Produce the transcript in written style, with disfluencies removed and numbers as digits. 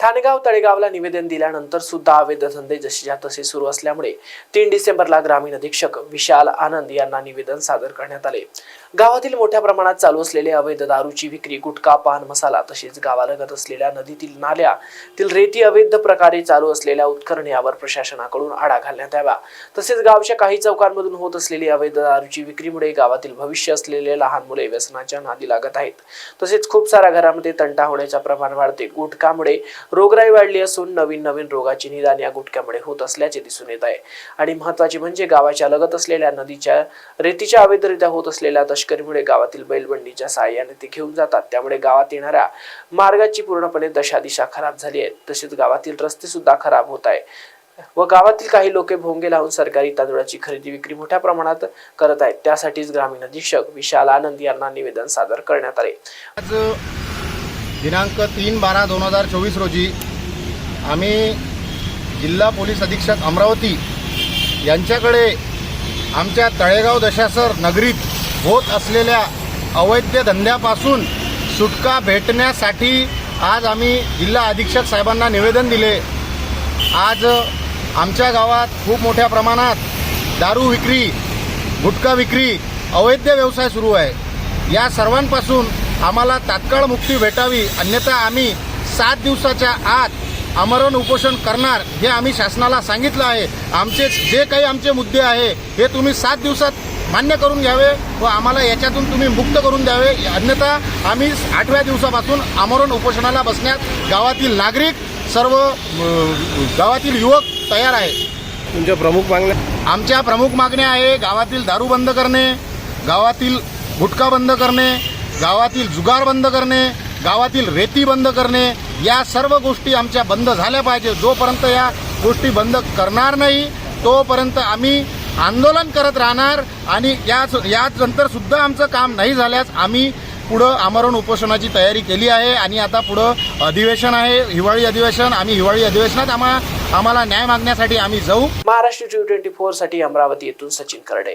ठाणेगाव तळेगावला निवेदन दिल्यानंतर सुद्धा अवैध धंदे जशीच्या तसे सुरू असल्यामुळे 3 डिसेंबरला ग्रामीण अधीक्षक विशाल आनंद यांना निवेदन सादर करण्यात आले। गावातील मोठ्या प्रमाणात चालू असलेले अवैध दारूची विक्री, गुटखा, पान मसाला तसेच गावालगत असलेल्या नदीतील नाल्यातील रेती अवैध प्रकारे चालू असलेल्या उत्खनन यावर प्रशासनाकडून आळा घालण्यात यावा। तसेच गावच्या काही चौकांमधून होत असलेली अवैध दारूची विक्रीमुळे गावातील भविष्य असलेले लहान मुले व्यसनाच्या नादी लागत आहेत। तसेच खूप साऱ्या घरांमध्ये तंटा होण्याचे प्रमाण वाढते। गुटखामुळे रोगराई वाढली असून नवीन रोगाची निदान या गुटख्यामुळे होत असल्याचे दिसून येत आहे। आणि महत्त्वाचे म्हणजे गावाच्या लगत असलेल्या नदीच्या रेतीच्या अवैधरित्या होत असलेल्या तस्करीमुळे गावातील बैलबंडीच्या सहाय्याने ते घेऊन जातात। त्यामुळे गावात येणाऱ्या मार्गाची पूर्णपणे दशा खराब झाली आहे। तसेच गावातील रस्ते सुद्धा खराब होत आहे व गावातील काही लोक भोंगे लावून सरकारी तांदूळाची खरेदी विक्री मोठ्या प्रमाणात करत आहेत। त्यासाठीच ग्रामीण अधीक्षक विशाल आनंद यांना निवेदन सादर करण्यात आले। आज दिनांक 3/12/2024 रोजी आम्ही जिल्हा पोलीस अधीक्षक अमरावती यांच्याकडे आमच्या तळेगाव दशासर नगरीत होत असलेल्या अवैध धंद्यापासून सुटका भेटण्यासाठी आज आम्ही जिल्हा अधीक्षक साहेबांना निवेदन दिले। आज आमच्या गावात खूप मोठ्या प्रमाणात दारू विक्री, गुटखा विक्री, अवैध व्यवसाय सुरू आहे। या सर्वांपासून आम्हाला तात्काळ मुक्ती भेटावी, अन्यथा आम्ही 7 दिवसाच्या आत आमरण उपोषण करणार हे आम्ही शासनाला सांगितलं आहे। आमचे जे काही आमचे मुद्दे आहे हे तुम्ही 7 दिवसात मान्य करून घ्यावे व आम्हाला याच्यातून तुम्ही मुक्त करून द्यावे, अन्यथा आम्ही 8व्या दिवसापासून आमरण उपोषणाला बसण्यात गावातील नागरिक, सर्व गावातील युवक तयार आहे। तुमच्या प्रमुख मागण्या? आमच्या प्रमुख मागण्या आहे गावातील दारू बंद करणे, गावातील गुटखा बंद करणे, गावातील जुगार बंद करणे, गावातील रेती बंद करणे। या सर्व गोष्टी आमच्या बंद झाल्या पाहिजे। जोपर्यंत या गोष्टी बंद करणार नाही तोपर्यंत आम्ही आंदोलन करत राहणार आणि यानंतर सुद्धा आमचं काम नाही झाल्यास आम्ही पुढं आमरण उपोषणाची तयारी केली आहे। आणि आता पुढं अधिवेशन आहे, हिवाळी अधिवेशन। आम्ही हिवाळी अधिवेशनात आम्हाला न्याय मागण्यासाठी आम्ही जाऊ। महाराष्ट्र 24 साठी अमरावती येथून सचिन करडे।